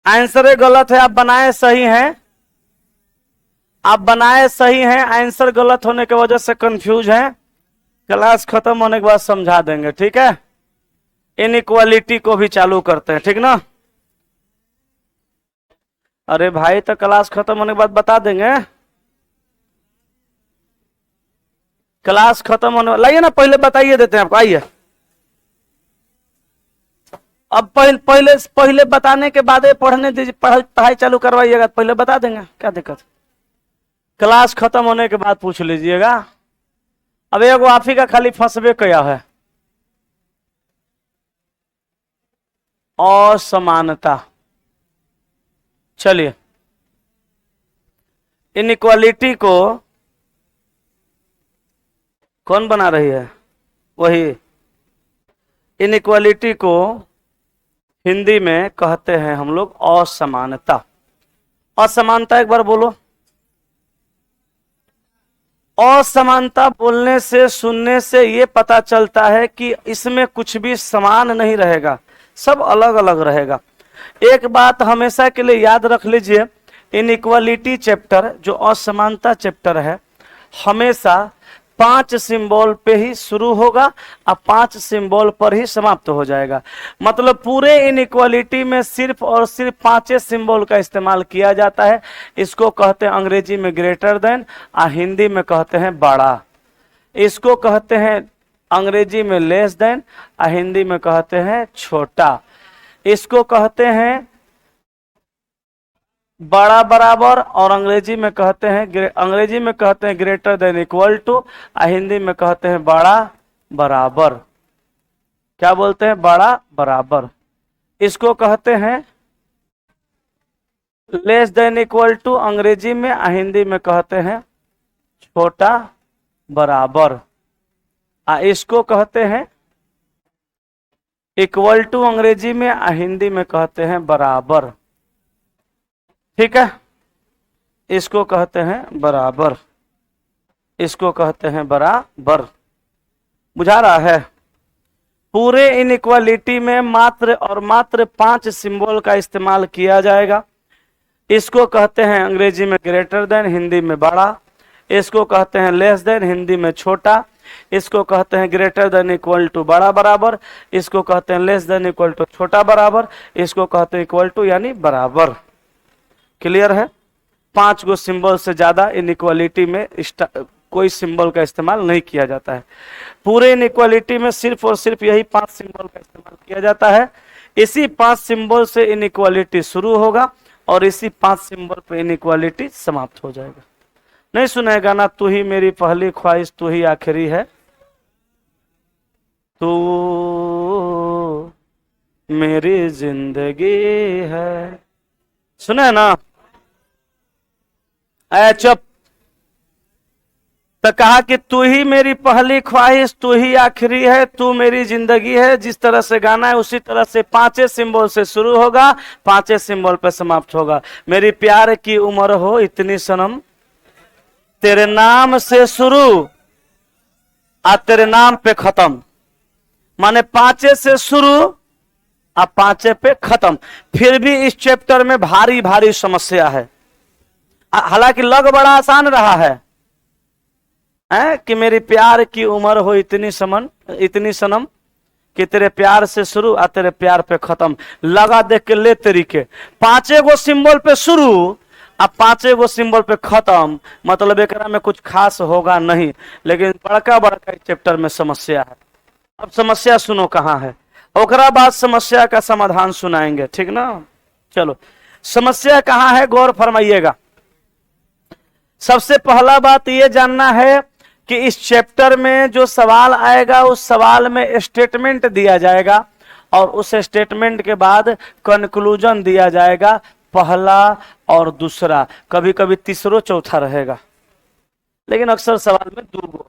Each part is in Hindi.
आंसर गलत है, आप बनाए सही हैं, आप बनाए सही हैं, आंसर गलत होने की वजह से कंफ्यूज हैं। क्लास खत्म होने के बाद समझा देंगे, ठीक है। इनइक्वालिटी को भी चालू करते हैं, ठीक ना। अरे भाई तो क्लास खत्म होने के बाद बता देंगे। क्लास खत्म होने लाइए ना, पहले बताइए देते हैं आपको, आइए। अब पहले पहले बताने के बाद पढ़ने दीजिए, पढ़ाई चालू करवाइएगा, पहले बता देंगे, क्या दिक्कत। क्लास खत्म होने के बाद पूछ लीजिएगा। अब एगो आप ही का खाली फंसबे क्या है, असमानता। चलिए, इनइक्वालिटी को कौन बना रही है, वही। इनइक्वालिटी को हिंदी में कहते हैं हम लोग असमानता। असमानता एक बार बोलो। असमानता बोलने से, सुनने से ये पता चलता है कि इसमें कुछ भी समान नहीं रहेगा, सब अलग अलग रहेगा। एक बात हमेशा के लिए याद रख लीजिए, इनइक्वालिटी चैप्टर जो असमानता चैप्टर है, हमेशा 5 सिंबल पे ही शुरू होगा और 5 सिंबल पर ही समाप्त हो जाएगा। मतलब पूरे इनइक्वालिटी में सिर्फ और सिर्फ 5 सिंबल का इस्तेमाल किया जाता है। इसको कहते हैं अंग्रेजी में ग्रेटर देन और हिंदी में कहते हैं बड़ा। इसको कहते हैं अंग्रेजी में लेस देन और हिंदी में कहते हैं छोटा। इसको कहते हैं बड़ा बराबर और अंग्रेजी में कहते हैं ग्रेटर देन इक्वल टू और हिंदी में कहते हैं बड़ा बराबर। क्या बोलते हैं, बड़ा बराबर। इसको कहते हैं लेस देन इक्वल टू अंग्रेजी में और हिंदी में कहते हैं छोटा बराबर। इसको कहते हैं इक्वल टू अंग्रेजी में और हिंदी में कहते हैं बराबर, ठीक है। इसको कहते हैं बराबर, इसको कहते हैं बराबर। बुझा रहा है। पूरे इनइक्वालिटी में मात्र और मात्र 5 सिंबल का इस्तेमाल किया जाएगा। इसको कहते हैं अंग्रेजी में ग्रेटर देन, हिंदी में बड़ा। इसको कहते हैं लेस देन, हिंदी में छोटा। इसको कहते हैं ग्रेटर देन इक्वल टू बड़ा बराबर। इसको कहते हैं लेस देन इक्वल टू छोटा बराबर। इसको कहते हैं इक्वल टू यानी बराबर। क्लियर है। 5 गो सिंबल से ज्यादा इनइक्वालिटी में कोई सिंबल का इस्तेमाल नहीं किया जाता है। पूरे इनइक्वालिटी में सिर्फ और सिर्फ यही 5 सिंबल का इस्तेमाल किया जाता है। इसी 5 सिंबल से इनइक्वालिटी शुरू होगा और इसी 5 सिंबल पे इनइक्वालिटी समाप्त हो जाएगा। नहीं सुनेगा ना, तू ही मेरी पहली ख्वाहिश, तू ही आखिरी है, तू मेरी जिंदगी है। सुने ना, चुप। तो कहा कि तू ही मेरी पहली ख्वाहिश, तू ही आखिरी है, तू मेरी जिंदगी है। जिस तरह से गाना है उसी तरह से 5 सिंबल से शुरू होगा, 5 सिंबल पे समाप्त होगा। मेरी प्यार की उम्र हो इतनी सनम, तेरे नाम से शुरू और तेरे नाम पे खत्म। माने 5 से शुरू और 5 पे खत्म। फिर भी इस चैप्टर में भारी भारी समस्या है। हालांकि लग बड़ा आसान रहा है, कि मेरी प्यार की उम्र हो इतनी सनम कि तेरे प्यार से शुरू और तेरे प्यार पे खत्म। लगा देख के ले तरीके 5 गो सिंबल पे शुरू और 5 गो सिंबल पे खत्म। मतलब एक में कुछ खास होगा नहीं, लेकिन बड़का बड़का चैप्टर में समस्या है। अब समस्या सुनो कहाँ है, ओकरा बाद समस्या का समाधान सुनाएंगे, ठीक ना। चलो, समस्या कहाँ है गौर फरमाइएगा। सबसे पहला बात यह जानना है कि इस चैप्टर में जो सवाल आएगा उस सवाल में स्टेटमेंट दिया जाएगा और उस स्टेटमेंट के बाद कंक्लूजन दिया जाएगा, पहला और दूसरा, कभी कभी तीसरो चौथा रहेगा, लेकिन अक्सर सवाल में 2 गो,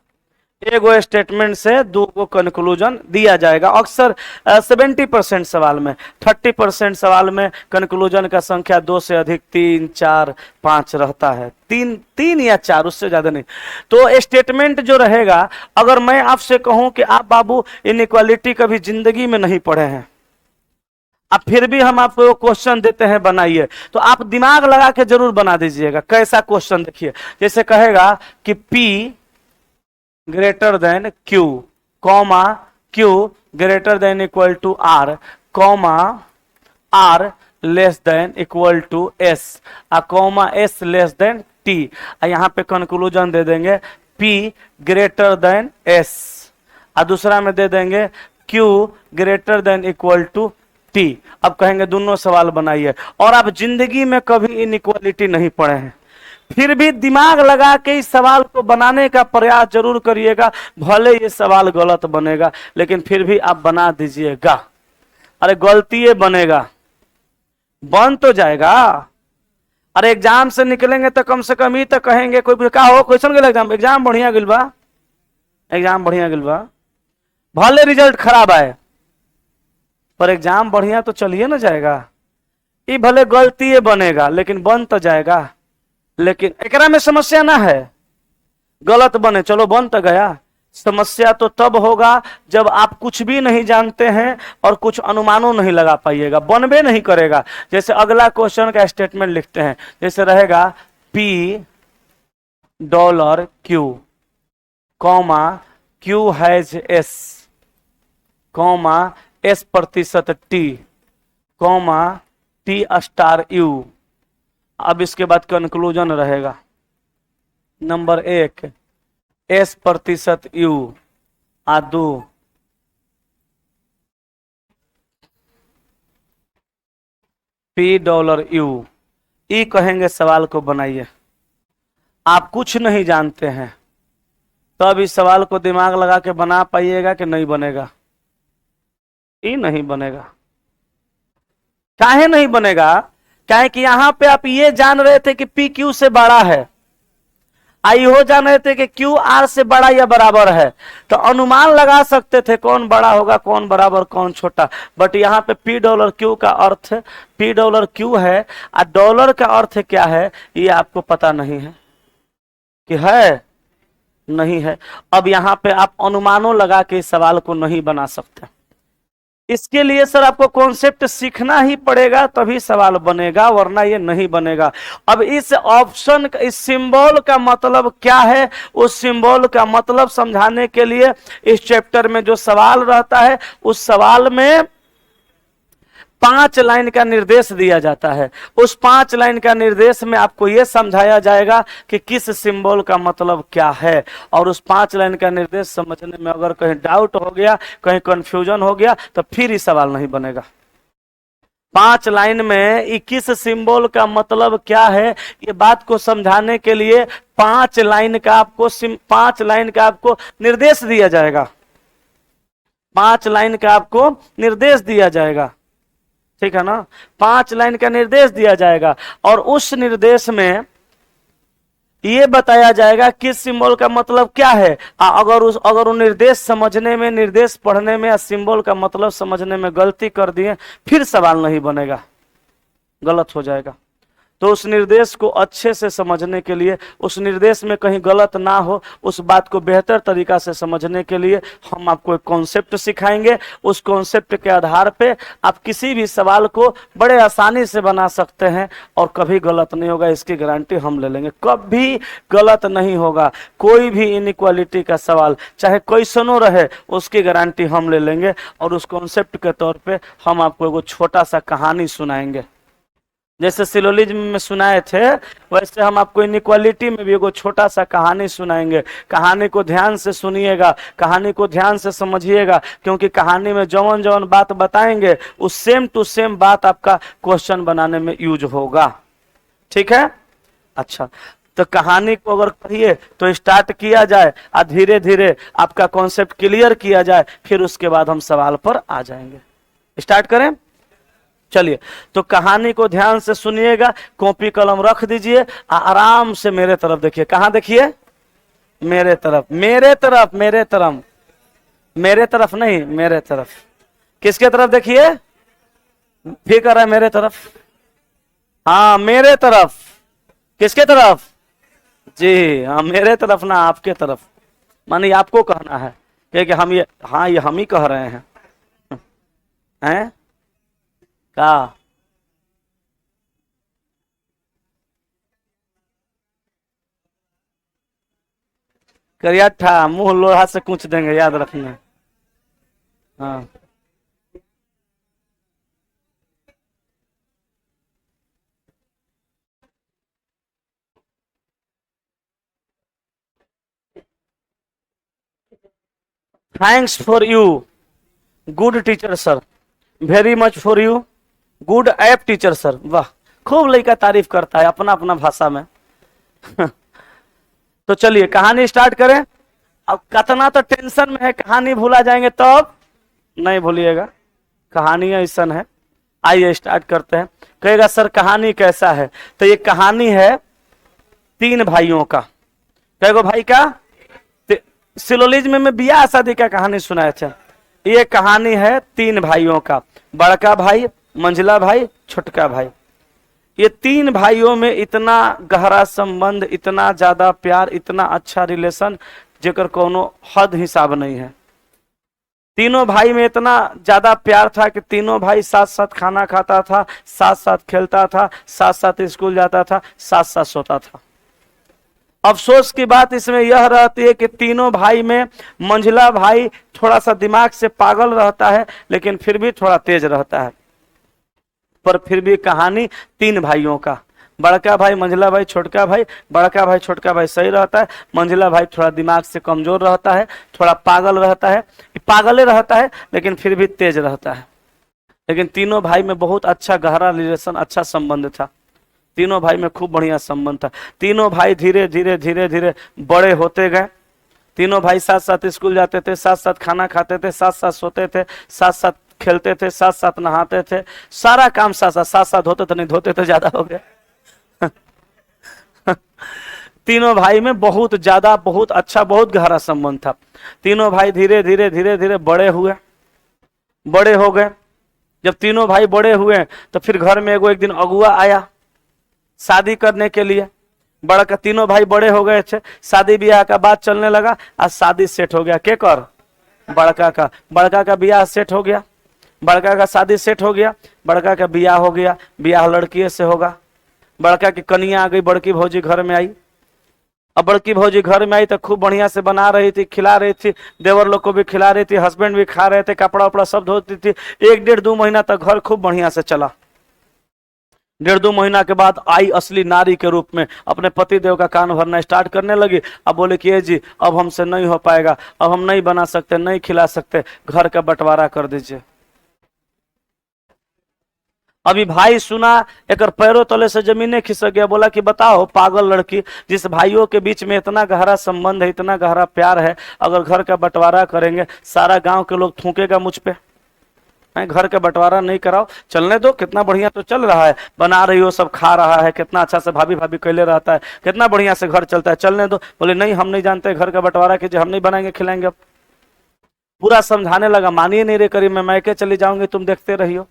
एगो स्टेटमेंट से 2 गो कंक्लूजन दिया जाएगा। अक्सर 70% सवाल में, 30% सवाल में कंक्लूजन का संख्या 2 से अधिक 3, 4, 5 रहता है। 3 या 4, उससे ज्यादा नहीं। तो स्टेटमेंट जो रहेगा, अगर मैं आपसे कहूं कि आप बाबू इनइक्वालिटी कभी जिंदगी में नहीं पढ़े हैं, अब फिर भी हम आपको क्वेश्चन देते हैं बनाइए, तो आप दिमाग लगा के जरूर बना दीजिएगा। कैसा क्वेश्चन देखिए, जैसे कहेगा कि P greater than Q, comma Q greater than equal to R, comma R less than equal to S, comma S less than T। यहाँ पे कंक्लूजन दे देंगे P ग्रेटर देन S, दूसरा में दे देंगे Q greater than equal to T। अब कहेंगे दोनों सवाल बनाइए, और आप जिंदगी में कभी इनइक्वालिटी नहीं पढ़े हैं, फिर भी दिमाग लगा के इस सवाल को बनाने का प्रयास जरूर करिएगा। भले ये सवाल गलत बनेगा, लेकिन फिर भी आप बना दीजिएगा। अरे गलती ये बनेगा, बन तो जाएगा। अरे एग्जाम से निकलेंगे तो कम से कम ही तो कहेंगे, कोई क्या हो क्वेश्चन के एग्जाम, एग्जाम बढ़िया गिल बा, एग्जाम बढ़िया गिल बा, भले रिजल्ट खराब आए पर एग्जाम बढ़िया तो चलिए ना जाएगा। ये भले गलती बनेगा लेकिन बन तो जाएगा। लेकिन एकरा में समस्या ना है, गलत बने चलो बन तो गया। समस्या तो तब होगा जब आप कुछ भी नहीं जानते हैं और कुछ अनुमानों नहीं लगा पाइएगा, बनबे नहीं करेगा। जैसे अगला क्वेश्चन का स्टेटमेंट लिखते हैं, जैसे रहेगा P dollar Q, comma Q has S, comma S प्रतिशत T, comma T star U। अब इसके बाद कंक्लूजन रहेगा, नंबर 1 S प्रतिशत U, 2 P डॉलर U। ई कहेंगे सवाल को बनाइए। आप कुछ नहीं जानते हैं तब इस सवाल को दिमाग लगा के बना पाइएगा कि नहीं बनेगा? ये नहीं बनेगा। काहे नहीं बनेगा? काहे कि यहां पे आप ये जान रहे थे कि P Q से बड़ा है, आई हो जान रहे थे कि Q R से बड़ा या बराबर है, तो अनुमान लगा सकते थे कौन बड़ा होगा, कौन बराबर, कौन छोटा। बट यहाँ पे P डॉलर Q का अर्थ P डॉलर Q है, और डॉलर का अर्थ क्या है ये आपको पता नहीं है कि है नहीं है। अब यहाँ पे आप अनुमानों लगा के इस सवाल को नहीं बना सकते। इसके लिए सर आपको कॉन्सेप्ट सीखना ही पड़ेगा, तभी सवाल बनेगा, वरना ये नहीं बनेगा। अब इस ऑप्शन का, इस सिंबल का मतलब क्या है, उस सिंबल का मतलब समझाने के लिए इस चैप्टर में जो सवाल रहता है उस सवाल में 5 लाइन का निर्देश दिया जाता है। उस 5 लाइन का निर्देश में आपको यह समझाया जाएगा कि किस सिंबल का मतलब क्या है, और उस 5 लाइन का निर्देश समझने में अगर कहीं डाउट हो गया, कहीं कंफ्यूजन हो गया, तो फिर ही सवाल नहीं बनेगा। 5 लाइन में 21 सिंबल का मतलब क्या है, ये बात को समझाने के लिए 5 लाइन का आपको निर्देश दिया जाएगा। 5 लाइन का आपको निर्देश दिया जाएगा, ठीक है ना? 5 लाइन का निर्देश दिया जाएगा, और उस निर्देश में ये बताया जाएगा किस सिंबल का मतलब क्या है। अगर वो निर्देश समझने में, निर्देश पढ़ने में या सिंबल का मतलब समझने में गलती कर दिए, फिर सवाल नहीं बनेगा, गलत हो जाएगा। तो उस निर्देश को अच्छे से समझने के लिए, उस निर्देश में कहीं गलत ना हो, उस बात को बेहतर तरीका से समझने के लिए हम आपको एक कॉन्सेप्ट सिखाएंगे। उस कॉन्सेप्ट के आधार पे आप किसी भी सवाल को बड़े आसानी से बना सकते हैं और कभी गलत नहीं होगा, इसकी गारंटी हम ले लेंगे। कभी गलत नहीं होगा। कोई भी इनइक्वालिटी का सवाल चाहे क्वेश्चनों रहे, उसकी गारंटी हम ले लेंगे। और उस कॉन्सेप्ट के तौर पे हम आपको एगो छोटा सा कहानी सुनाएंगे। जैसे सिलोजिज्म में सुनाए थे, वैसे हम आपको इनइक्वालिटी में भी एगो छोटा सा कहानी सुनाएंगे। कहानी को ध्यान से सुनिएगा, कहानी को ध्यान से समझिएगा, क्योंकि कहानी में जौन जौन बात बताएंगे उस सेम टू सेम बात आपका क्वेश्चन बनाने में यूज होगा, ठीक है? अच्छा, तो कहानी को अगर कहिए तो स्टार्ट किया जाए और धीरे धीरे आपका कॉन्सेप्ट क्लियर किया जाए, फिर उसके बाद हम सवाल पर आ जाएंगे। स्टार्ट करें? चलिए, तो कहानी को ध्यान से सुनिएगा, कॉपी कलम रख दीजिए, आराम से मेरे तरफ देखिए। कहाँ देखिए? मेरे तरफ, मेरे तरफ, मेरे तरफ, मेरे तरफ नहीं, मेरे तरफ। किसके तरफ देखिए? फिर कर रहा है मेरे तरफ। हाँ, मेरे तरफ। किसके तरफ? जी हाँ, मेरे तरफ ना आपके तरफ, माने आपको कहना है, क्योंकि हम ये, हाँ ये हम ही कह रहे हैं, हैं? का करियाठा मुंह लोहा से कूच देंगे, याद रखना। हाँ, thanks for you good teacher sir, very much for you good app teacher sir. वाह, खूब लड़का तारीफ करता है अपना अपना भाषा में। तो चलिए कहानी स्टार्ट करें। अब कतना तो टेंशन में है, कहानी भूला जाएंगे तब नहीं भूलिएगा, कहानी ऐसा है। आइए स्टार्ट करते हैं। कहेगा सर कहानी कैसा है, तो ये कहानी है 3 भाइयों का। कहेगो भाई का सिलोलिज्म में बियाह शादी का कहानी सुनाए थे। ये कहानी है 3 भाइयों का, बड़का भाई, मंझला भाई, छोटका भाई। ये 3 भाइयों में इतना गहरा संबंध, इतना ज्यादा प्यार, इतना अच्छा रिलेशन जेकर कोनो हद हिसाब नहीं है। तीनों भाई में इतना ज्यादा प्यार था कि तीनों भाई साथ साथ खाना खाता था, साथ साथ खेलता था, साथ साथ स्कूल जाता था, साथ साथ सोता था। अफसोस की बात इसमें यह रहती है कि तीनों भाई में मंझला भाई थोड़ा सा दिमाग से पागल रहता है, लेकिन फिर भी थोड़ा तेज रहता है। पर फिर भी कहानी 3 भाइयों का, बड़का भाई, मंझला भाई, छोटका भाई। बड़का भाई छोटका भाई सही रहता है, मंझला भाई थोड़ा दिमाग से कमजोर रहता है, थोड़ा पागल रहता है, पागले रहता है लेकिन फिर भी तेज रहता है। लेकिन तीनों भाई में बहुत अच्छा गहरा रिलेशन, अच्छा संबंध था। तीनों भाई में खूब बढ़िया संबंध था। तीनों भाई धीरे धीरे धीरे धीरे बड़े होते गए। तीनों भाई साथ साथ स्कूल जाते थे, साथ साथ खाना खाते थे, साथ साथ सोते थे, साथ साथ खेलते थे, साथ साथ नहाते थे, सारा काम साथ साथ साथ साथ होते थे, नहीं धोते थे ज्यादा हो गया। तीनों भाई में बहुत ज्यादा, बहुत अच्छा, बहुत गहरा संबंध था। तीनों भाई धीरे धीरे धीरे धीरे बड़े हुए, बड़े हो गए। जब तीनों भाई बड़े हुए तो फिर घर में एक दिन अगुआ आया शादी करने के लिए। बड़का तीनों भाई बड़े हो गए थे, शादी ब्याह का बात चलने लगा। आज शादी सेट हो गया, के कर बड़का का ब्याह सेट हो गया, बड़का का शादी सेट हो गया, बड़का का ब्याह हो गया। ब्याह लड़की से होगा। बड़का की कन्या आ गई, बड़की भौजी घर में आई। अब बड़की भौजी घर में आई तो खूब बढ़िया से बना रही थी, खिला रही थी, देवर लोग को भी खिला रही थी, हस्बैंड भी खा रहे थे, कपड़ा उपड़ा सब धोती थी। 1-1.5-2 महीना तक घर खूब बढ़िया से चला। 1.5-2 महीना के बाद आई असली नारी के रूप में, अपने पति देव का कान भरना स्टार्ट करने लगी। अब बोले कि ये जी अब हमसे नहीं हो पाएगा, अब हम नहीं बना सकते, नहीं खिला सकते, घर का बंटवारा कर दीजिए। अभी भाई सुना, एक पैरों तले से जमीने खिसक गया। बोला कि बताओ पागल लड़की, जिस भाइयों के बीच में इतना गहरा संबंध है, इतना गहरा प्यार है, अगर घर का बंटवारा करेंगे सारा गांव के लोग थूकेगा मुझ पे। घर का बंटवारा नहीं कराओ, चलने दो, कितना बढ़िया तो चल रहा है, बना रही हो, सब खा रहा है, कितना अच्छा से भाभी भाभी कैले रहता है, कितना बढ़िया से घर चलता है, चलने दो। बोले नहीं हम नहीं जानते, घर का बंटवारा कीजिए, हम नहीं बनाएंगे खिलाएंगे। अब पूरा समझाने लगा, मानिए नहीं रे, करीब मैं मैके चली जाऊंगी, तुम देखते रहियो।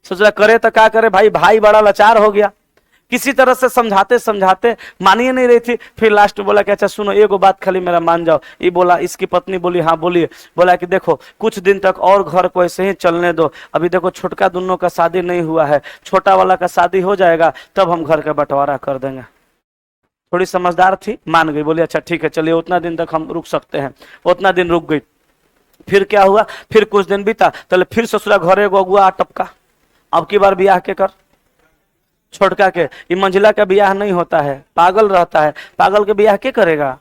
सोचा करे तो क्या करे, भाई बड़ा लाचार हो गया। किसी तरह से समझाते समझाते मानिए नहीं रही थी। फिर लास्ट में बोला कि अच्छा सुनो, एगो बात खाली मेरा मान जाओ। ये बोला, इसकी पत्नी बोली हाँ बोलिए। बोला कि देखो कुछ दिन तक और घर को ऐसे ही चलने दो, अभी देखो छोटका दोनों का शादी नहीं हुआ है, छोटा वाला का शादी हो जाएगा तब हम घर का बंटवारा कर देंगे। थोड़ी समझदार थी, मान गई, बोली अच्छा ठीक है चलिए उतना दिन तक हम रुक सकते हैं। उतना दिन रुक गई। फिर क्या हुआ, फिर कुछ दिन बीता तो फिर ससुरा घर एगो अगुआ टपका। अब की बार ब्याह के कर, छोटका के। ये मंझला का ब्याह नहीं होता है, पागल रहता है, पागल के ब्याह के करेगा,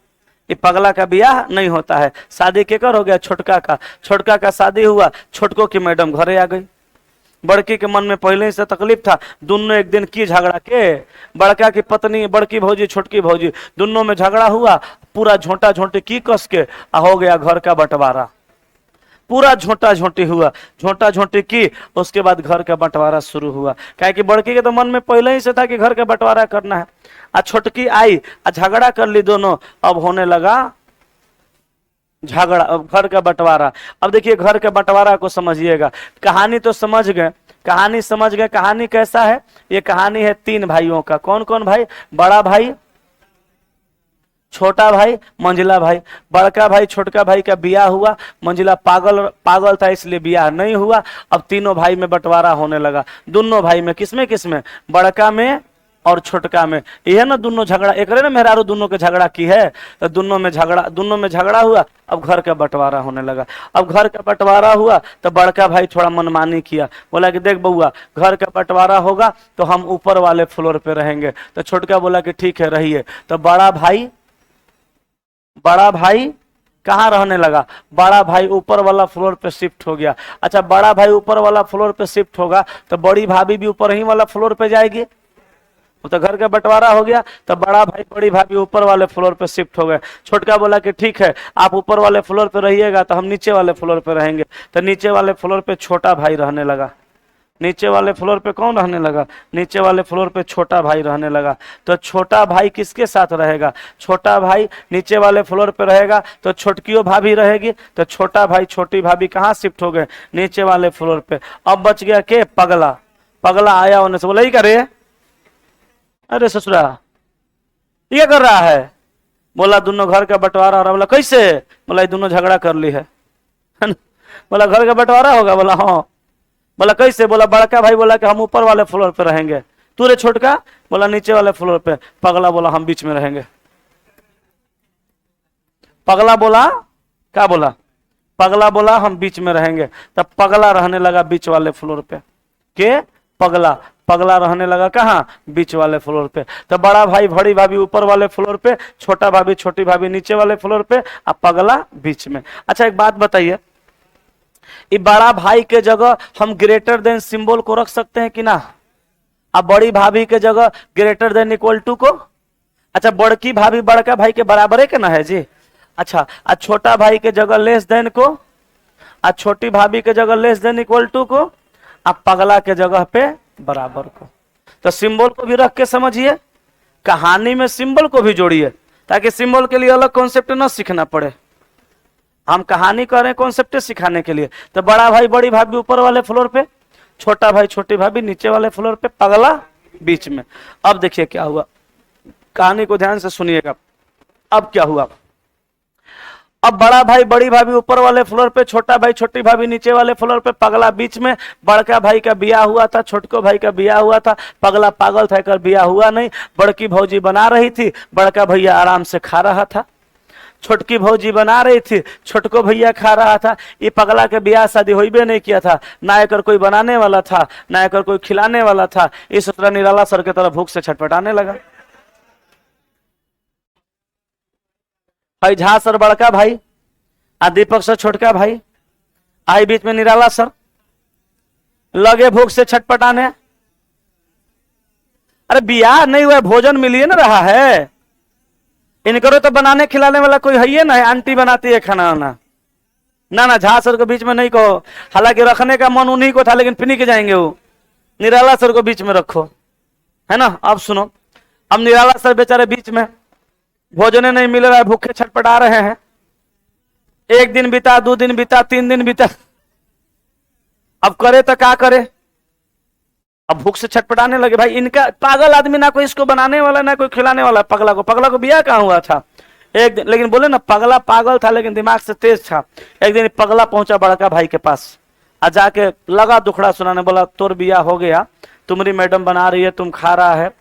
ये पगला का ब्याह नहीं होता है। शादी के कर हो गया छोटका का, छोटका का शादी हुआ, छोटको की मैडम घरे आ गई। बड़की के मन में पहले ही से तकलीफ था, दोनों एक दिन की झगड़ा के, बड़का की पत्नी, बड़की भौजी, छोटकी भौजी, दोनों में झगड़ा हुआ, पूरा झोंटा झोंटी की कस के हो गया घर का बंटवारा। पूरा झोंटा झोंटी हुआ, झोंटा झोंटी की, उसके बाद घर का बंटवारा शुरू हुआ। क्या कि बड़की के तो मन में पहले ही से था कि घर का बंटवारा करना है। आ छोटकी आई, झगड़ा कर ली दोनों, अब होने लगा झगड़ा, अब घर का बंटवारा। अब देखिए घर के बंटवारा को समझिएगा, कहानी तो समझ गए, कहानी समझ गए। कहानी कैसा है, ये कहानी है 3 भाइयों का। कौन कौन भाई, बड़ा भाई, छोटा भाई मंझिला भाई। बड़का भाई छोटका भाई का बियाह हुआ, मंझिला पागल पागल था इसलिए बियाह नहीं हुआ। अब तीनों भाई में बंटवारा होने लगा, दोनों भाई में। किसमें किसमें? बड़का में और छोटका में। यह ना दोनों झगड़ा, एक ना मेहरारू दोनों के झगड़ा की है, तो दोनों में झगड़ा हुआ। अब घर का बंटवारा होने लगा। अब घर का बंटवारा हुआ तो बड़का भाई थोड़ा मनमानी किया, बोला कि देख बउआ, घर का बंटवारा होगा तो हम ऊपर वाले फ्लोर पे रहेंगे। तो छोटका बोला कि ठीक है रहिए। तो बड़ा भाई कहाँ रहने लगा? बड़ा भाई ऊपर वाला फ्लोर पे शिफ्ट हो गया। अच्छा, बड़ा भाई ऊपर वाला फ्लोर पे शिफ्ट होगा तो बड़ी भाभी भी ऊपर ही वाला फ्लोर पे जाएगी, तो घर का बंटवारा हो गया। तो बड़ा भाई बड़ी भाभी ऊपर वाले फ्लोर पे शिफ्ट हो गए। छोटका बोला कि ठीक है आप ऊपर वाले फ्लोर पे रहिएगा तो हम नीचे वाले फ्लोर पे रहेंगे। तो नीचे वाले फ्लोर पे छोटा भाई रहने लगा। नीचे वाले फ्लोर पे कौन रहने लगा? नीचे वाले फ्लोर पे छोटा भाई रहने लगा। तो छोटा भाई किसके साथ रहेगा? छोटा भाई नीचे वाले फ्लोर पे रहेगा तो छोटकियो भाभी रहेगी। तो छोटा भाई छोटी भाभी कहाँ शिफ्ट हो गए? नीचे वाले फ्लोर पे। अब बच गया के? पगला। पगला आया होने से बोला ही करे, अरे ससुरा ये कर रहा है। बोला दोनों घर का बंटवारा हो रहा। बोला कैसे? बोला ये दोनों झगड़ा कर ली है। बोला घर का बंटवारा होगा? बोला हाँ। बोला कैसे? बोला बड़का भाई बोला कि हम ऊपर वाले फ्लोर पे रहेंगे, तू रे छोटका बोला नीचे वाले फ्लोर पे। पगला बोला हम बीच में रहेंगे। पगला बोला क्या बोला? पगला बोला हम बीच में रहेंगे। तब पगला रहने लगा बीच वाले फ्लोर पे। के? पगला रहने लगा कहाँ? बीच वाले फ्लोर पे। तो बड़ा भाई बड़ी भाभी ऊपर वाले फ्लोर पे, छोटा भाभी छोटी भाभी नीचे वाले फ्लोर पे, अब पगला बीच में। अच्छा एक बात बताइए, ये बड़ा भाई के जगह हम ग्रेटर देन सिंबल को रख सकते हैं कि ना? अब बड़ी भाभी के जगह ग्रेटर देन इक्वल टू को। अच्छा, बड़की भाभी बड़का भाई के बराबर है कि ना है जी? अच्छा, आज छोटा भाई के जगह लेस देन को, आज छोटी भाभी के जगह लेस देन इक्वल टू को, अब पगला के जगह पे बराबर को। तो सिंबल को भी रख के समझिए, कहानी में सिंबल को भी जोड़िए, ताकि सिंबल के लिए अलग कॉन्सेप्ट ना सीखना पड़े। हम कहानी कर रहे हैं कॉन्सेप्ट सिखाने के लिए। तो बड़ा भाई बड़ी भाभी ऊपर वाले फ्लोर पे, छोटा भाई छोटी भाभी नीचे वाले फ्लोर पे, पगला बीच में। अब देखिए क्या हुआ, कहानी को ध्यान से सुनिएगा। अब क्या हुआ? अब बड़ा भाई बड़ी भाभी ऊपर वाले फ्लोर पे, छोटा भाई छोटी भाभी नीचे वाले फ्लोर पे, पगला बीच में। बड़का भाई का बियाह हुआ था, छोटको भाई का बियाह हुआ था। पगला पागल था, कर बियाह हुआ नहीं। बड़की भौजी बना रही थी, बड़का भैया आराम से खा रहा था। छोटकी भौजी बना रही थी, छोटको भैया खा रहा था। ये पगला के बियाह शादी होइबे नहीं किया था, ना एकर कोई बनाने वाला था, ना एकर कोई खिलाने वाला था। इस तरह निराला सर के तरह भूख से छटपटाने लगा। झा सर बड़का भाई, आ दीपक सर छोटका भाई, आई बीच में निराला सर, लगे भूख से छटपटाने। अरे बियाह नहीं हुआ, भोजन मिलिए ना रहा है। इनको तो बनाने खिलाने वाला कोई है ही ना, है आंटी बनाती है खाना वाना। ना झा सर को बीच में नहीं कहो, हालांकि रखने का मन उन्हीं को था, लेकिन फिर के जाएंगे वो। निराला सर को बीच में रखो, है ना। अब सुनो, अब निराला सर बेचारे बीच में, भोजन नहीं मिल रहा है, भूखे छटपटा रहे हैं। एक दिन बीता, 2 दिन बीता, 3 दिन बीता। अब करे तो क्या करे? अब भूख से छटपटाने लगे। भाई इनका पागल आदमी, ना कोई इसको बनाने वाला ना कोई खिलाने वाला। पगला को बियाह कहाँ हुआ था? एक दिन, लेकिन बोले ना पगला पागल था लेकिन दिमाग से तेज था। एक दिन पगला पहुंचा बड़का भाई के पास, आ जाके लगा दुखड़ा सुनाने। बोला तोर बियाह हो गया, तुम्हारी मैडम बना रही है, तुम खा रहा है।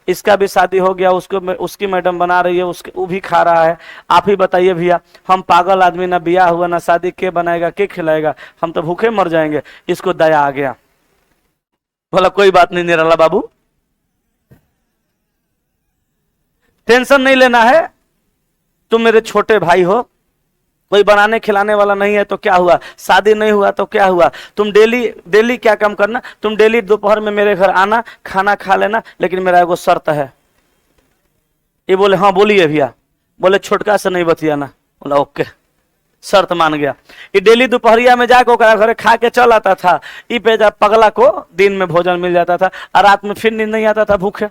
इसका भी शादी हो गया, उसकी मैडम बना रही है, वो भी खा रहा है। आप ही बताइए भैया, हम पागल आदमी, ना बियाह हुआ ना शादी, के बनाएगा के खिलाएगा? हम तो भूखे मर जाएंगे। इसको दया आ गया, बोला कोई बात नहीं निराला बाबू, टेंशन नहीं लेना है, तुम मेरे छोटे भाई हो, कोई बनाने खिलाने वाला नहीं है तो क्या हुआ? शादी नहीं हुआ तो क्या हुआ? तुम डेली क्या काम करना, तुम डेली दोपहर में मेरे घर आना, खाना खा लेना, लेकिन मेरा एगो शर्त है। ये बोले हाँ बोलिए भैया। बोले छोटका से नहीं बतियाना। बोला ओके, शर्त मान गया। ये डेली दोपहरिया में जाकर ओकरा घरे खा के चल आता था। ई पे जब पगला को दिन में भोजन मिल जाता था, और रात में फिर नींद नहीं आता था भूखे।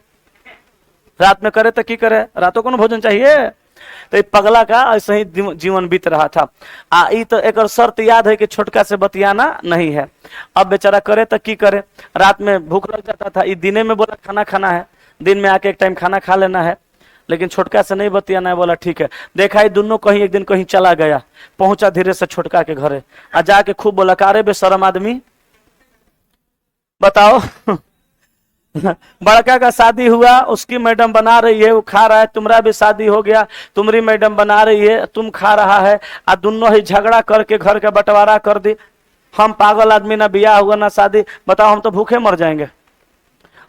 रात में करे तो की करे, रातों को भोजन चाहिए। तो पगला का ऐसे ही जीवन बीत रहा था। तो एक शर्त याद है कि छोटका से बतियाना नहीं है। अब बेचारा करे तो की करे, रात में भूख लग जाता था। दिने में बोला खाना खाना है, दिन में आके एक टाइम खाना खा लेना है। लेकिन छोटका से नहीं बतियाना है। बोला ठीक है। देखा ये दोनों कहीं एक दिन कहीं चला गया, पहुंचा धीरे से छोटका के घरे, आ जाके खूब बोला, का रे बेशरम आदमी, बताओ बड़का का शादी हुआ, उसकी मैडम बना रही है, वो खा रहा है, तुम्हारा भी शादी हो गया, तुम्हारी मैडम बना रही है, तुम खा रहा है, आ दोनों ही झगड़ा करके घर का बंटवारा कर दी। हम पागल आदमी, ना बियाह हुआ ना शादी, बताओ हम तो भूखे मर जाएंगे।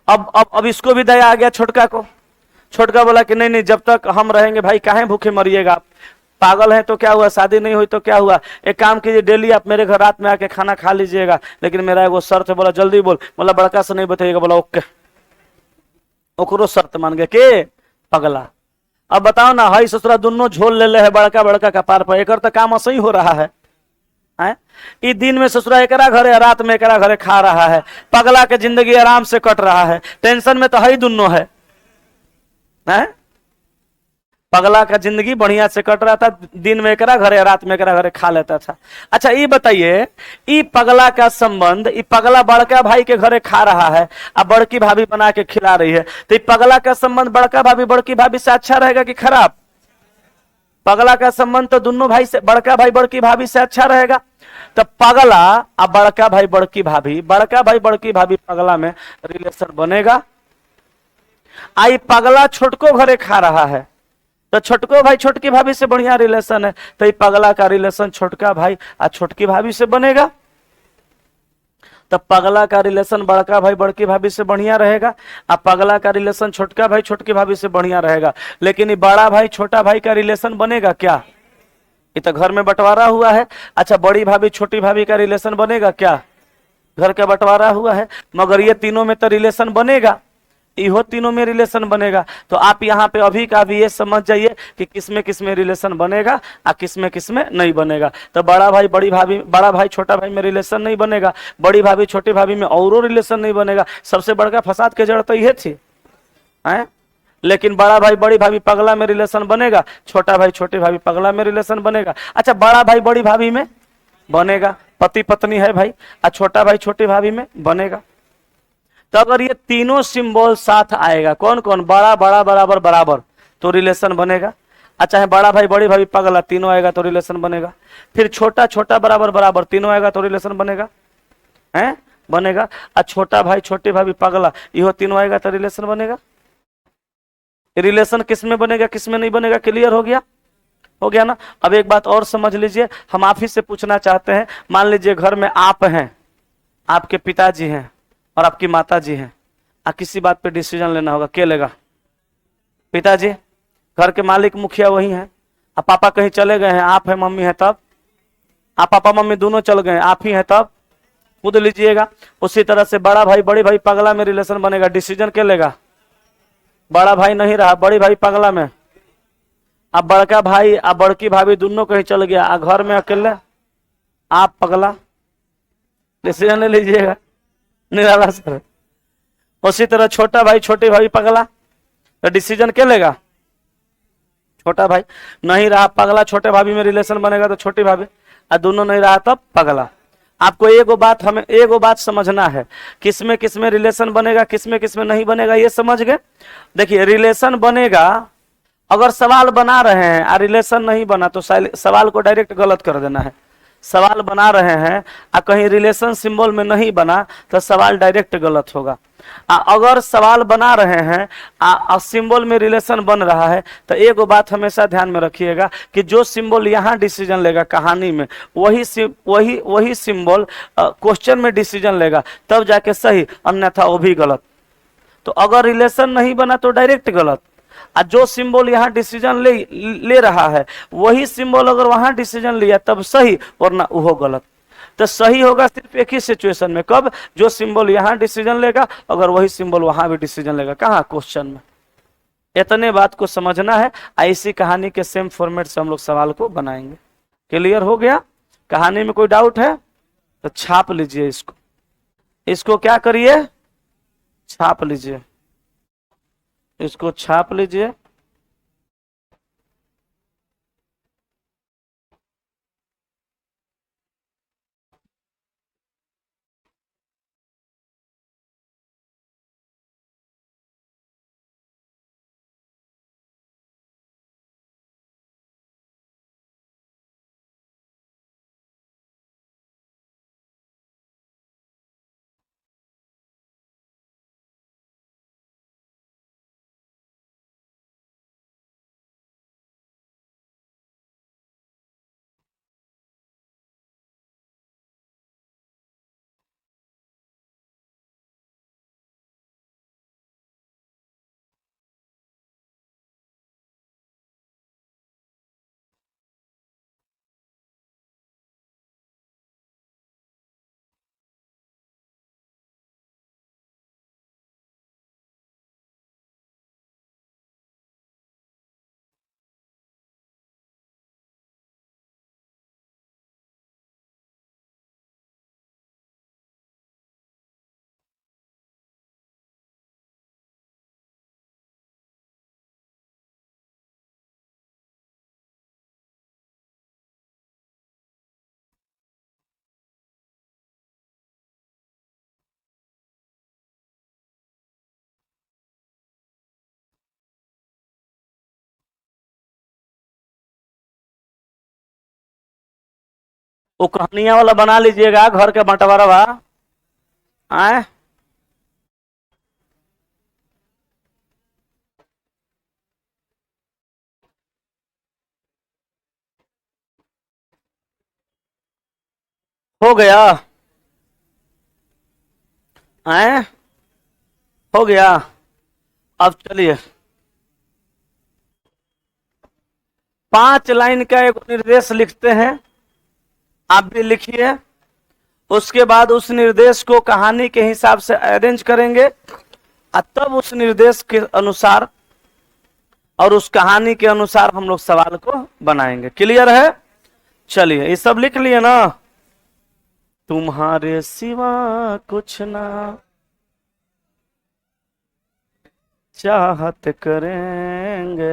अब इसको भी दया आ गया छोटका को। छोटका बोला कि नहीं नहीं, जब तक हम रहेंगे भाई काहे भूखे मरिएगा आप, पागल हैं तो क्या हुआ, शादी नहीं हुई तो क्या हुआ, एक काम कीजिए, डेली आप मेरे घर रात में आके खाना खा लीजिएगा, लेकिन मेरा एगो शर्त है। बोला जल्दी बोल। बोला बड़का से नहीं बताइएगा। बोला ओके। ओकरो शर्त मान गए के पगला। अब बताओ ना, हई ससुरा दोनों झोल ले है बड़का बड़का का पार पर, एक तो काम असही हो रहा है। ई दिन में ससुरा एकरा घरे, रात में एकरा घरे खा रहा है, पगला के जिंदगी आराम से कट रहा है, टेंशन में तो हई दोनों है। पगला का जिंदगी बढ़िया से कट रहा था, दिन में एकरा घरे रात में एकरा घरे खा लेता था। अच्छा ये बताइए, ई पगला का संबंध, ई पगला बड़का भाई के घरे खा रहा है, अब बड़की भाभी बना के खिला रही है, तो ई पगला का संबंध बड़का भाभी बड़की भाभी से अच्छा रहेगा कि खराब? पगला का संबंध तो दोनों भाई से, बड़का भाई बड़की भाभी से अच्छा रहेगा। तो पगला अब बड़का भाई बड़की भाभी, बड़का भाई बड़की भाभी पगला में रिलेशन बनेगा। आई पगला छोटको घरे खा रहा है, तो छोटको भाई छोटकी भाभी से बढ़िया रिलेशन है, तो ये पगला का रिलेशन छोटका भाई और छोटकी भाभी से बनेगा। तो पगला का रिलेशन बड़का भाई बड़की भाभी से बढ़िया रहेगा, और पगला का रिलेशन छोटका भाई छोटकी भाभी से बढ़िया रहेगा। लेकिन ये बड़ा भाई छोटा भाई का रिलेशन बनेगा क्या? ये तो घर में बंटवारा हुआ है। अच्छा बड़ी भाभी छोटी भाभी का रिलेशन बनेगा क्या? घर का बंटवारा हुआ है, मगर ये तीनों में तो रिलेशन बनेगा, इहो तीनों में रिलेशन बनेगा। तो आप यहाँ पे अभी का भी ये समझ जाइए कि किसमें रिलेशन बनेगा और किसमें नहीं बनेगा। तो बड़ा भाई बड़ी भाभी, बड़ा भाई छोटा भाई में रिलेशन नहीं बनेगा, बड़ी भाभी छोटी भाभी में औरों रिलेशन नहीं बनेगा। सबसे बड़का फसाद के जड़ तो यह थी है। लेकिन बड़ा भाई बड़ी भाभी पगला में रिलेशन बनेगा, छोटा भाई छोटी भाभी पगला में रिलेशन बनेगा। अच्छा बड़ा भाई बड़ी भाभी में बनेगा, पति पत्नी है भाई, और छोटा भाई छोटी भाभी में बनेगा। तो अगर ये तीनों सिंबल साथ आएगा, कौन कौन, बड़ा बड़ा बराबर बराबर, तो रिलेशन बनेगा। अच्छा है बड़ा भाई बड़ी भाभी पगला, तीनों आएगा तो रिलेशन बनेगा। फिर छोटा छोटा बराबर बराबर, तीनों आएगा तो रिलेशन बनेगा, है बनेगा। और छोटा भाई छोटी भाभी पगला, इहो तीनों आएगा तो रिलेशन बनेगा। रिलेशन किस में बनेगा किस में नहीं बनेगा, क्लियर हो गया? हो गया ना। अब एक बात और समझ लीजिए, हम आप ही से पूछना चाहते हैं, मान लीजिए घर में आप हैं, आपके पिताजी हैं और आपकी माता जी हैं, किसी बात पे डिसीजन लेना होगा, क्या लेगा? पिताजी, घर के मालिक मुखिया वही हैं। अब पापा कहीं चले गए हैं, आप है मम्मी है तब, आप पापा मम्मी दोनों चल गए, आप ही हैं तब, खुद लीजिएगा। उसी तरह से बड़ा भाई बड़ी भाई पगला में रिलेशन बनेगा, डिसीजन क्या लेगा? बड़ा भाई नहीं रहा, बड़ी भाई पगला में, अब बड़का भाई अब बड़की भाभी दोनों कहीं चल गया, घर में अकेले आप पगला, डिसीजन ले लीजिएगा, निराला सर। उसी तरह छोटा भाई छोटी भाभी पगला, तो डिसीजन क्या लेगा? छोटा भाई नहीं रहा पगला, छोटे भाभी में रिलेशन बनेगा तो छोटी भाभी, और दोनों नहीं रहा तब पगला। आपको एगो बात, हमें एगो बात समझना है, किसमें रिलेशन बनेगा किसमें नहीं बनेगा, ये समझ गए? देखिए रिलेशन बनेगा, अगर सवाल बना रहे हैं और रिलेशन नहीं बना तो सवाल को डायरेक्ट गलत कर देना है। सवाल बना रहे हैं और कहीं रिलेशन सिंबल में नहीं बना तो सवाल डायरेक्ट गलत होगा। अगर सवाल बना रहे हैं सिंबल में रिलेशन बन रहा है, तो एक बात हमेशा ध्यान में रखिएगा कि जो सिंबल यहाँ डिसीजन लेगा कहानी में, वही सिंबल क्वेश्चन में डिसीजन लेगा, तब जाके सही, अन्यथा वो भी गलत। तो अगर रिलेशन नहीं बना तो डायरेक्ट गलत, और जो सिंबल यहाँ डिसीजन ले रहा है वही सिंबल अगर वहां डिसीजन लिया तब सही, वरना वो गलत। तो सही होगा सिर्फ एक ही सिचुएशन में, कब? जो सिंबल यहाँ डिसीजन लेगा, अगर वही सिंबल वहां भी डिसीजन लेगा, कहाँ? क्वेश्चन में। इतने बात को समझना है। ऐसी कहानी के सेम फॉर्मेट से हम लोग सवाल को बनाएंगे। क्लियर हो गया? कहानी में कोई डाउट है तो छाप लीजिए इसको, इसको क्या करिए, छाप लीजिए, इसको छाप लीजिए। वो कहानियां वाला बना लीजिएगा, घर के बंटवारा आए। हो गया, आए, हो गया। अब चलिए 5 लाइन का एक निर्देश लिखते हैं, आप भी लिखिए। उसके बाद उस निर्देश को कहानी के हिसाब से अरेंज करेंगे और तब उस निर्देश के अनुसार और उस कहानी के अनुसार हम लोग सवाल को बनाएंगे। क्लियर है? चलिए, ये सब लिख लिए ना? तुम्हारे सिवा कुछ ना चाहत करेंगे।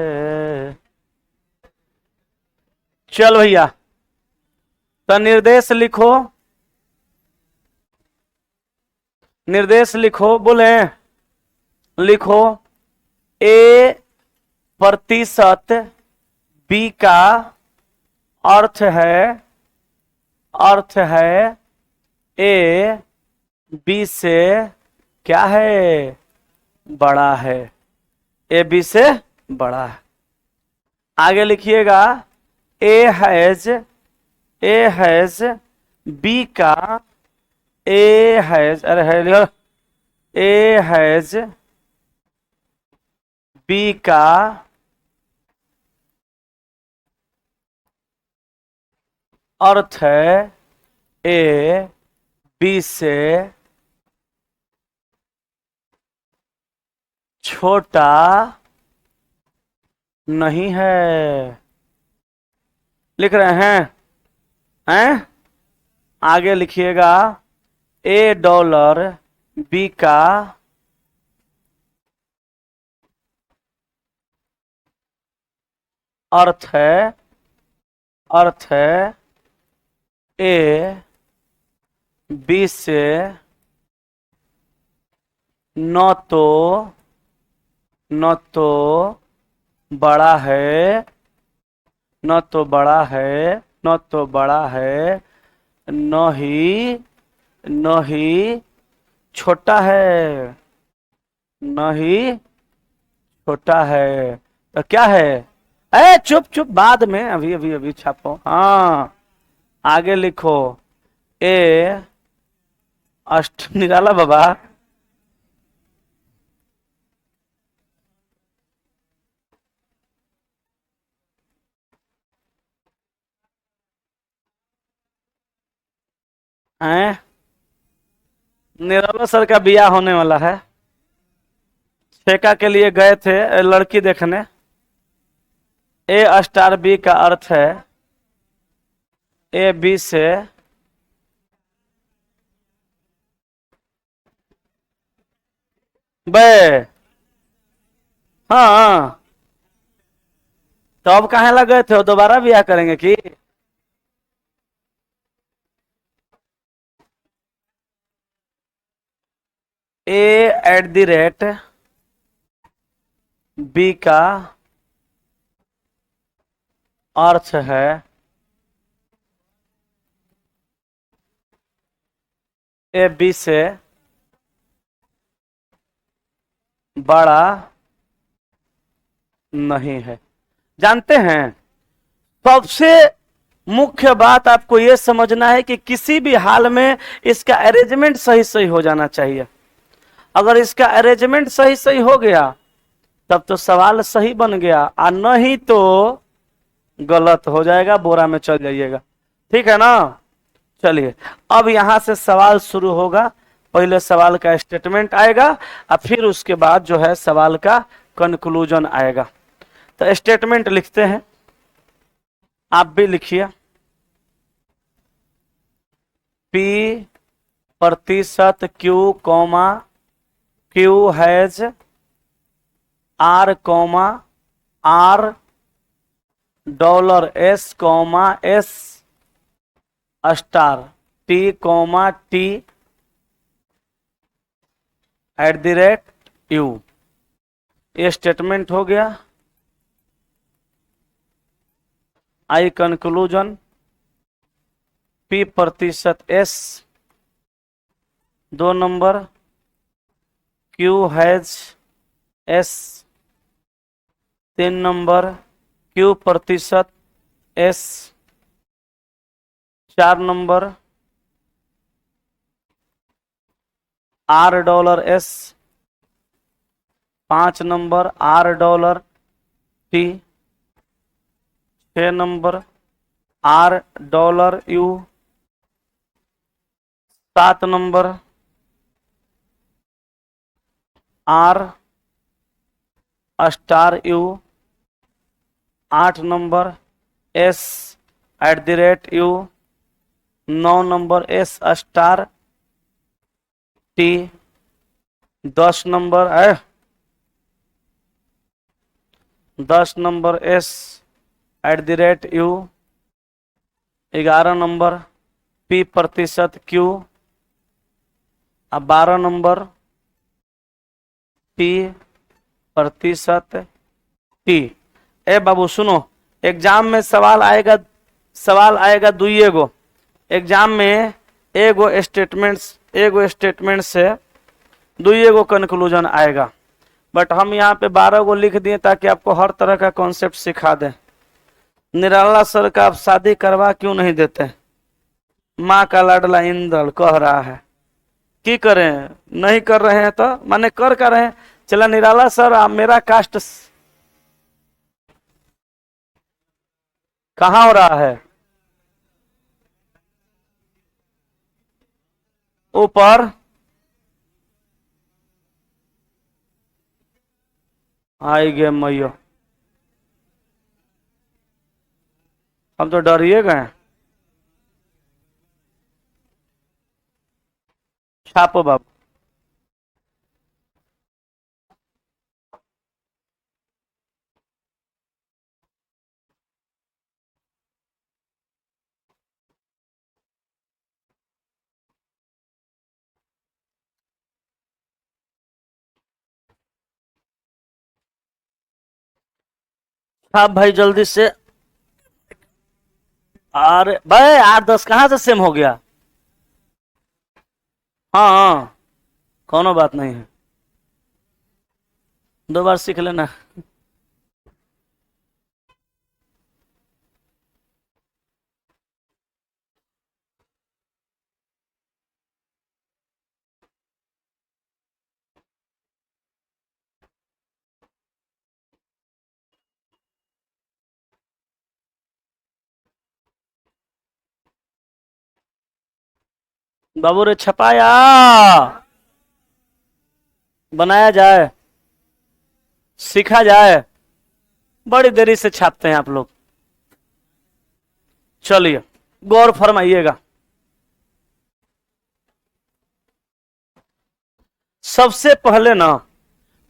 चल भैया, तो निर्देश लिखो, निर्देश लिखो, बोले लिखो। ए प्रतिशत बी का अर्थ है ए बी से क्या है? बड़ा है। ए बी से बड़ा है। आगे लिखिएगा ए हैज बी का ए हैज बी का अर्थ है ए बी से छोटा नहीं है। लिख रहे हैं? आगे लिखिएगा $, बी का अर्थ है ए बी से न तो बड़ा है, न तो बड़ा है, न ही छोटा है, न ही छोटा है। तो क्या है? चुप बाद में, अभी छापो। हाँ, आगे लिखो ए निराला बाबा। निराला सर का बियाह होने वाला है। ठेका के लिए गए थे लड़की देखने। ए बी का अर्थ है ए बी से बे। हाँ, तो अब कहाँ लगे थे? दोबारा ब्याह करेंगे कि? A B का अर्थ है ए बी से बड़ा नहीं है। जानते हैं, सबसे मुख्य बात आपको यह समझना है कि किसी भी हाल में इसका अरेंजमेंट सही हो जाना चाहिए। अगर इसका अरेंजमेंट सही हो गया तब तो सवाल सही बन गया, और नहीं तो गलत हो जाएगा, बोरा में चल जाइएगा। ठीक है ना? चलिए, अब यहां से सवाल शुरू होगा। पहले सवाल का स्टेटमेंट आएगा और फिर उसके बाद जो है सवाल का कंक्लूजन आएगा। तो स्टेटमेंट लिखते हैं, आप भी लिखिए। P प्रतिशत Q has R, $S, S T, @U। ये स्टेटमेंट हो गया। आई कंक्लूजन। P प्रतिशत S, 2 number Q has S, 3 number Q प्रतिशत S, 4 number $R S, 5 number $R T, 6 number $U, 7 number R*U, 8 number S@U, 9 number S*T, 10 number 10 number S@U, 11 number P प्रतिशत Q, 12 नंबर P प्रतिशत T। ए बाबू सुनो, एग्जाम में सवाल आएगा दुइये गो। एग्जाम में एगो स्टेटमेंट से दुइये गो कंक्लूजन आएगा, बट हम यहाँ पे 12 गो लिख दिए ताकि आपको हर तरह का कॉन्सेप्ट सिखा दें। निराला सर का आप शादी करवा क्यों नहीं देते? माँ का लाडला इंद्र कह रहा है, की करें, नहीं कर रहे हैं तो माने कर रहे हैं। चला निराला सर, आप मेरा कास्ट कहाँ हो रहा है? ऊपर आई गे मैयो, हम तो डरिए गए। छापो बाबू। छाप भाई जल्दी से। अरे भाई 8-10 कहाँ से सेम हो गया? हाँ हाँ, कोनो बात नहीं है, 2 बार सीख लेना। बाबू रे छपाया, बनाया जाए, सीखा जाए। बड़ी देरी से छापते हैं आप लोग। चलिए गौर फरमाइएगा। सबसे पहले ना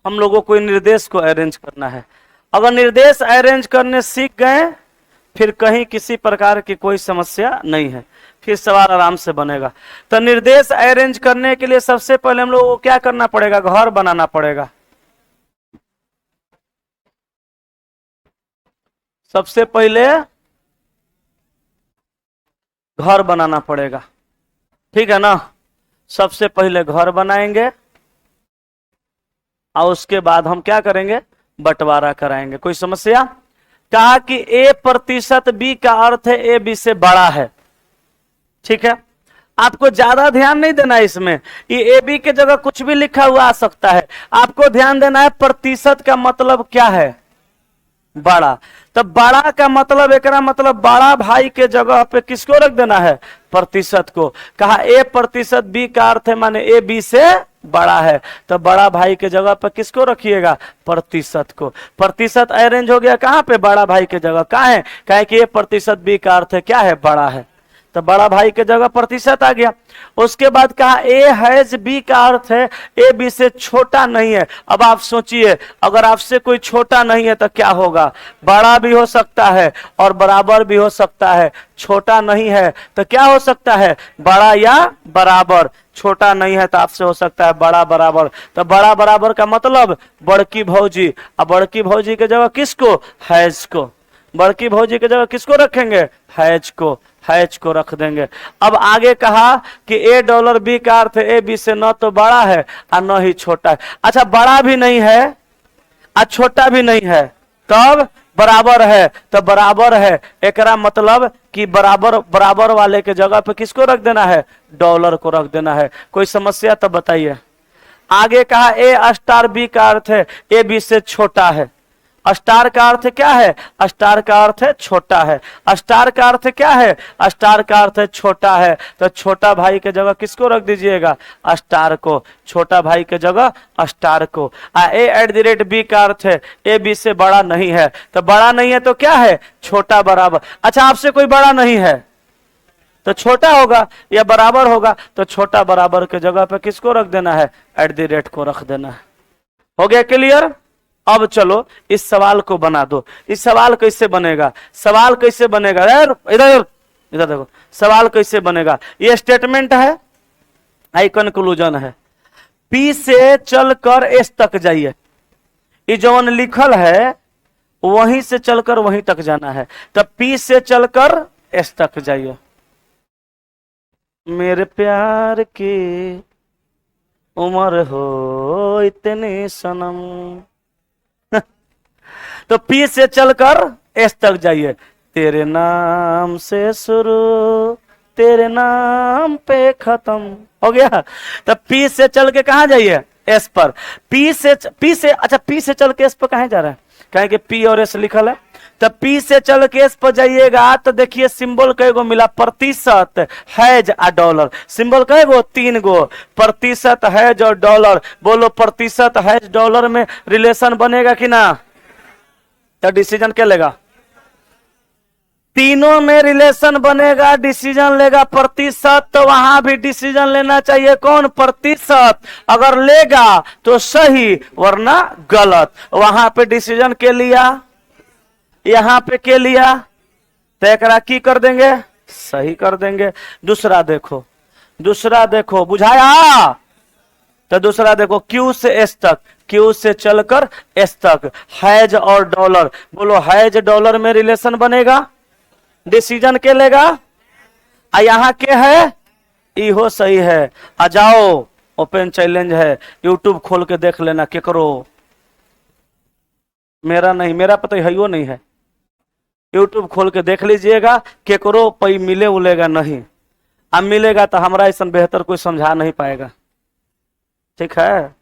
हम लोगों को निर्देश को अरेंज करना है। अगर निर्देश अरेंज करने सीख गए, फिर कहीं किसी प्रकार की कोई समस्या नहीं है, फिर सवाल आराम से बनेगा। तो निर्देश अरेंज करने के लिए सबसे पहले हम लोगों को क्या करना पड़ेगा? घर बनाना पड़ेगा। सबसे पहले घर बनाना पड़ेगा, ठीक है ना? सबसे पहले घर बनाएंगे और उसके बाद हम क्या करेंगे? बंटवारा कराएंगे। कोई समस्या? कहा कि A प्रतिशत B का अर्थ है A B से बड़ा है, ठीक है? आपको ज्यादा ध्यान नहीं देना है इसमें, ये A B के जगह कुछ भी लिखा हुआ आ सकता है। आपको ध्यान देना है प्रतिशत का मतलब क्या है? बड़ा। तब बड़ा का मतलब, एक मतलब बड़ा भाई के जगह पे किसको रख देना है? प्रतिशत को। कहा A प्रतिशत B का अर्थ है माने A B से बड़ा है, तो बड़ा भाई के जगह पे किसको रखिएगा? प्रतिशत को। प्रतिशत अरेंज हो गया कहां पे? बड़ा भाई के जगह। कहा है? कहे कि A प्रतिशत B का अर्थ है क्या है? बड़ा है, तो बड़ा भाई के जगह प्रतिशत आ गया। उसके बाद कहा A हैज B का अर्थ है A B से छोटा नहीं है। अब आप सोचिए, अगर आपसे कोई छोटा नहीं है तो क्या होगा? बड़ा भी हो सकता है और बराबर भी हो सकता है। छोटा नहीं है तो क्या हो सकता है? बड़ा या बराबर। छोटा नहीं है तो आपसे हो सकता है बड़ा बराबर। तो बड़ा बराबर का मतलब बड़की भौजी, अब बड़की भौजी के जगह किसको? हैज को। बड़की भौजी की जगह किसको रखेंगे? हैज को। हैज को रख देंगे। अब आगे कहा कि ए डॉलर बी का अर्थ है ए बी से न तो बड़ा है और न ही छोटा है। अच्छा, बड़ा भी नहीं है और छोटा भी नहीं है, तब बराबर है, तो बराबर है एकरा मतलब कि बराबर बराबर वाले के जगह पे किसको रख देना है? डॉलर को रख देना है। कोई समस्या तो बताइए। आगे कहा ए स्टार बी का अर्थ है ए बी से छोटा है। स्टार का अर्थ क्या है? स्टार का अर्थ है छोटा है। स्टार का अर्थ क्या है? स्टार का अर्थ है छोटा है। तो छोटा भाई के जगह किसको रख दीजिएगा? स्टार को। छोटा भाई के जगह स्टार को। A@B का अर्थ है ए बी से बड़ा नहीं है। तो बड़ा नहीं है तो क्या है? छोटा बराबर। अच्छा, आपसे कोई बड़ा नहीं है तो छोटा होगा या बराबर होगा, तो छोटा बराबर के जगह पे किसको रख देना है? @ को रख देना है। हो गया क्लियर? अब चलो इस सवाल को बना दो। इस सवाल कैसे बनेगा? सवाल कैसे बनेगा? इधर इधर देखो, सवाल कैसे बनेगा? ये स्टेटमेंट है, आई कंक्लूजन है। पी से चलकर एस तक जाइए। ये जो लिखल है वहीं से चलकर वहीं तक जाना है। तब पी से चलकर एस तक जाइए। मेरे प्यार की उम्र हो इतनी सनम। तो पी से चलकर एस तक जाइए। तेरे नाम से शुरू तेरे नाम पे खत्म। हो गया? तो पी से चल के कहां जाइए? एस पर। पी से अच्छा, पी से चल के एस पर कहां जा रहा है? कहें कि पी और एस लिखल है। तो पी से चल के एस पर जाइएगा तो देखिए सिंबल कईगो मिला? प्रतिशत, हैज और डॉलर। सिंबल कईगो? 3 गो। प्रतिशत, हैज और डॉलर। बोलो प्रतिशत, हैज, डॉलर में रिलेशन बनेगा कि ना? तो डिसीजन क्या लेगा? तीनों में रिलेशन बनेगा, डिसीजन लेगा प्रतिशत। तो वहां भी डिसीजन लेना चाहिए कौन? प्रतिशत। अगर लेगा तो सही वरना गलत। वहां पे डिसीजन के लिया, यहां पे के लिया, तो एकरा की कर देंगे? सही कर देंगे। दूसरा देखो, दूसरा देखो, बुझाया? तो दूसरा देखो, क्यू से एस तक, क्यू से चलकर एस तक, हैज और डॉलर। बोलो हैज डॉलर में रिलेशन बनेगा, डिसीजन के लेगा। आ यहां के है? इहो सही है। आ जाओ, ओपन चैलेंज है, यूट्यूब खोल के देख लेना। के करो? मेरा नहीं, मेरा पता है वो नहीं है। यूट्यूब खोल के देख लीजिएगा। के करो पई मिले उलेगा नहीं। अब मिलेगा तो हमारा ऐसा बेहतर कोई समझा नहीं पाएगा। ठीक है?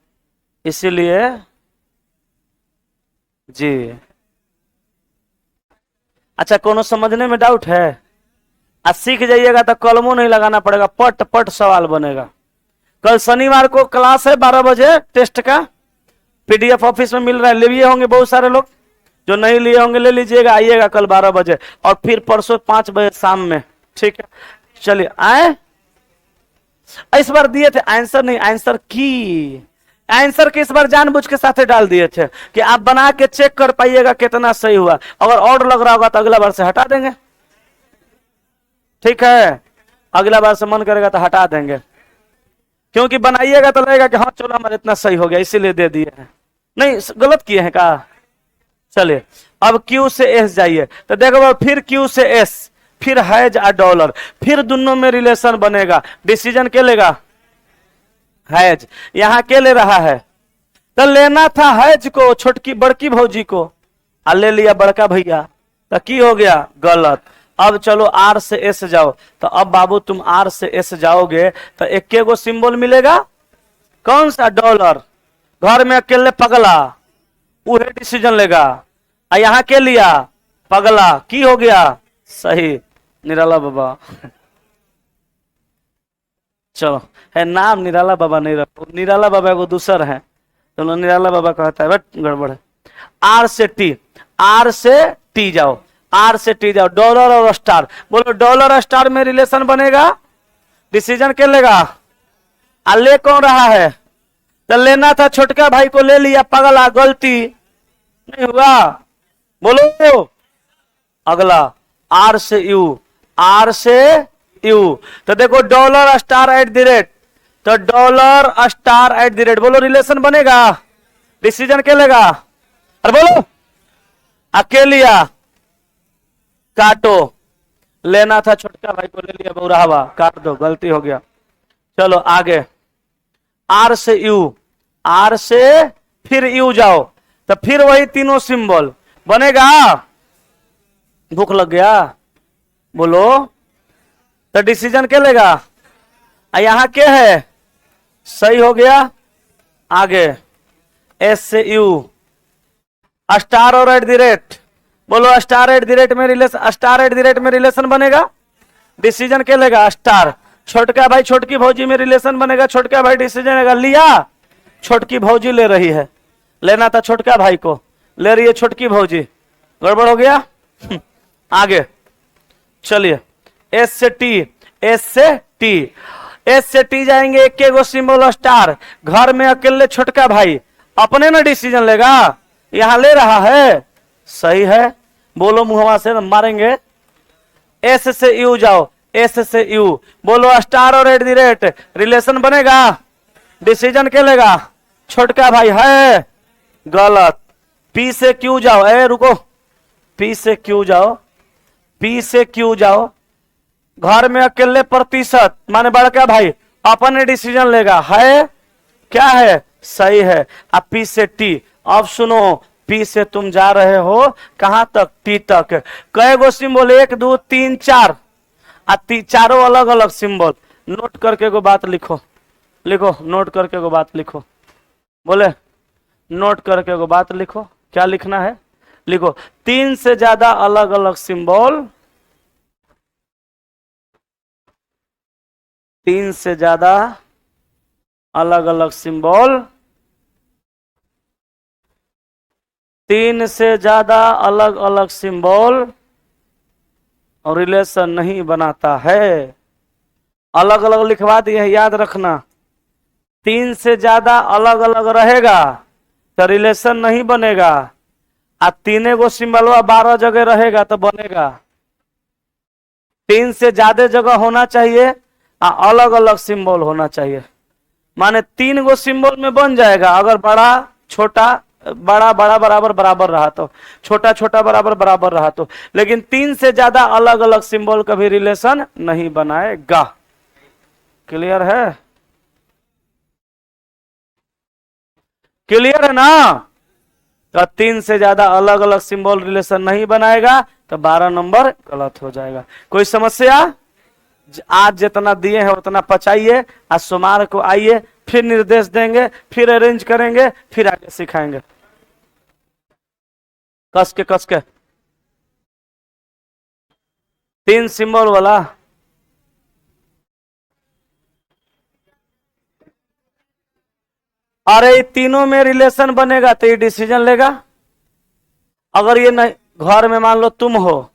इसीलिए जी। अच्छा, कोनो समझने में डाउट है? आज सीख जाइएगा तो कलमों नहीं लगाना पड़ेगा, पट पट सवाल बनेगा। कल शनिवार को क्लास है 12 बजे टेस्ट का। पीडीएफ ऑफिस में मिल रहा है, ले लिए होंगे बहुत सारे लोग। जो नहीं लिए होंगे ले लीजिएगा, आइएगा कल 12 बजे और फिर परसों 5 बजे शाम में। ठीक है, चलिए आए। इस बार दिए थे आंसर, नहीं आंसर की, आंसर के इस बार जानबूझ के साथे डाल दिए थे कि आप बना के चेक कर पाइएगा कितना सही हुआ। अगर और लग रहा होगा तो अगला बार से हटा देंगे। ठीक है, अगला बार से मन करेगा तो हटा देंगे, क्योंकि बनाइएगा तो लगेगा कि हाँ चलो हमारा इतना सही हो गया इसीलिए दे दिए हैं। नहीं, गलत किए हैं का? चलिए अब क्यू से एस जाइए। तो देखो फिर क्यू से एस, फिर हैज और डॉलर, फिर दोनों में रिलेशन बनेगा। डिसीजन के लेगा? हैज। यहां के ले रहा है? तो लेना था हैज को, छोटकी बड़की भौजी को, आ ले लिया बड़का भैया। तो की हो गया? गलत। अब चलो आर से एस जाओ। तो अब बाबू तुम आर से एस जाओगे तो एक गो सिंबल मिलेगा, कौन सा? डॉलर। घर में अकेले पगला, वही डिसीजन लेगा। आ यहां के लिया? पगला। की हो गया? सही। निराला बाबा। चलो, है नाम निराला बाबा नहीं रखो, निराला बाबा को दूसर है। चलो निराला बाबा कहता है बट गड़बड़ है। आर से टी, आर से टी जाओ, आर से टी जाओ। डॉलर और स्टार। बोलो डॉलर स्टार में रिलेशन बनेगा, डिसीजन के लेगा? आ ले कौन रहा है? तो लेना था छोटका भाई को, ले लिया पगला। गलती नहीं हुआ? बोलो अगला आर से यू, आर से यू। तो देखो डॉलर स्टार @ तो डॉलर स्टार @ बोलो रिलेशन बनेगा, डिसीजन के लेगा? अरे बोलो अकेलिया काटो। लेना था छोटका भाई को, ले लिया बौराहवा, काट दो, गलती हो गया। चलो आगे, आर से यू, आर से फिर यू जाओ, तो फिर वही तीनों सिंबल बनेगा। भूख लग गया बोलो, तो डिसीजन क्या लेगा? यहां क्या है? सही हो गया। आगे एस से यू, स्टार और एट द रेट, बोलो स्टार एट द रेट में relation, star at the rate में रिलेशन बनेगा। डिसीजन क्या लेगा? स्टार। छोटका भाई छोटकी भौजी में रिलेशन बनेगा, छोटका भाई डिसीजन लेगा। लिया, छोटकी भौजी ले रही है, लेना था छोटका भाई को, ले रही है छोटकी भौजी, गड़बड़ हो गया। आगे चलिए, एस से टी, एस से टी, एस से टी जाएंगे, एक गो सिंबल स्टार, घर में अकेले छोटका भाई, अपने ना डिसीजन लेगा, यहां ले रहा है, सही है। बोलो मुहवा से मारेंगे। एस से यू जाओ, एस से यू, बोलो स्टार और एट द रेट, रिलेशन बनेगा। डिसीजन क्या लेगा? छोटका भाई है, गलत। पी से क्यू जाओ, रुको, पी से क्यू जाओ, पी से क्यू जाओ, घर में अकेले प्रतिशत माने बड़का भाई, अपने डिसीजन लेगा, है क्या है? सही है। अब पी से टी, अब सुनो, पी से तुम जा रहे हो कहां तक? टी तक। कई गो सिंबल? 1 2 3 4, चारों अलग अलग सिंबल। नोट करके को बात लिखो, लिखो, नोट करके को बात लिखो, बोले नोट करके को बात लिखो। क्या लिखना है? लिखो, 3 से ज्यादा अलग अलग सिंबल, 3 से ज्यादा अलग अलग सिंबल, 3 से ज्यादा अलग अलग सिंबल और रिलेशन नहीं बनाता है। अलग अलग लिखवा दिए, याद रखना। 3 से ज्यादा अलग अलग रहेगा तो रिलेशन नहीं बनेगा, आ 3 गो सिंबल 12 जगह रहेगा तो बनेगा। 3 से ज्यादा जगह होना चाहिए, अलग अलग सिंबल होना चाहिए, माने 3 गो सिंबल में बन जाएगा। अगर बड़ा छोटा, बड़ा बड़ा बराबर बराबर रहा तो, छोटा छोटा बराबर बराबर रहा तो, लेकिन 3 से ज्यादा अलग अलग सिंबल कभी रिलेशन नहीं बनाएगा। क्लियर है? क्लियर है ना? तो 3 से ज्यादा अलग अलग सिंबल रिलेशन नहीं बनाएगा तो 12 नंबर गलत हो जाएगा। कोई समस्या? आज जितना दिए हैं उतना पचाइए, आज सोमवार को आइए, फिर निर्देश देंगे, फिर अरेंज करेंगे, फिर आगे सिखाएंगे। कस के 3 सिंबल वाला। अरे तीनों में रिलेशन बनेगा तो ये डिसीजन लेगा। अगर ये नहीं, घर में मान लो तुम हो,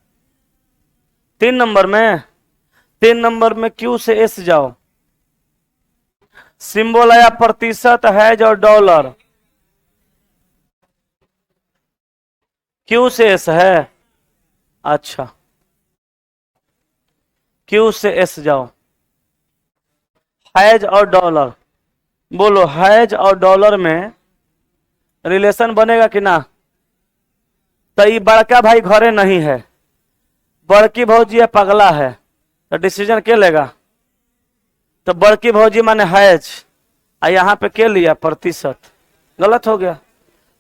3 नंबर में, 3 नंबर में क्यू से एस जाओ, सिंबल आया प्रतिशत, हैज और डॉलर, क्यू से एस है। अच्छा, क्यू से एस जाओ, हैज और डॉलर, बोलो हैज और डॉलर में रिलेशन बनेगा कि ना? तो ये बड़का भाई घरे नहीं है, बड़की भौजी पगला है, तो डिसीजन क्या लेगा? तो बड़की भौजी माने हैज, यहाँ पे क्या लिया? प्रतिशत। गलत हो गया।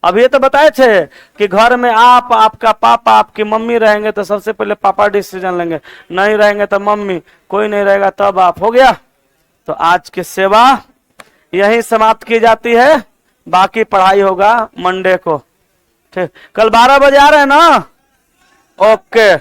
अब ये तो बताए थे कि घर में आप, आपका पापा, आपकी मम्मी रहेंगे तो सबसे पहले पापा डिसीजन लेंगे, नहीं रहेंगे तो मम्मी, कोई नहीं रहेगा तब आप। हो गया? तो आज की सेवा यही समाप्त की जाती है, बाकी पढ़ाई होगा मंडे को। ठीक, कल 12 बजे आ रहे हैं ना? ओके।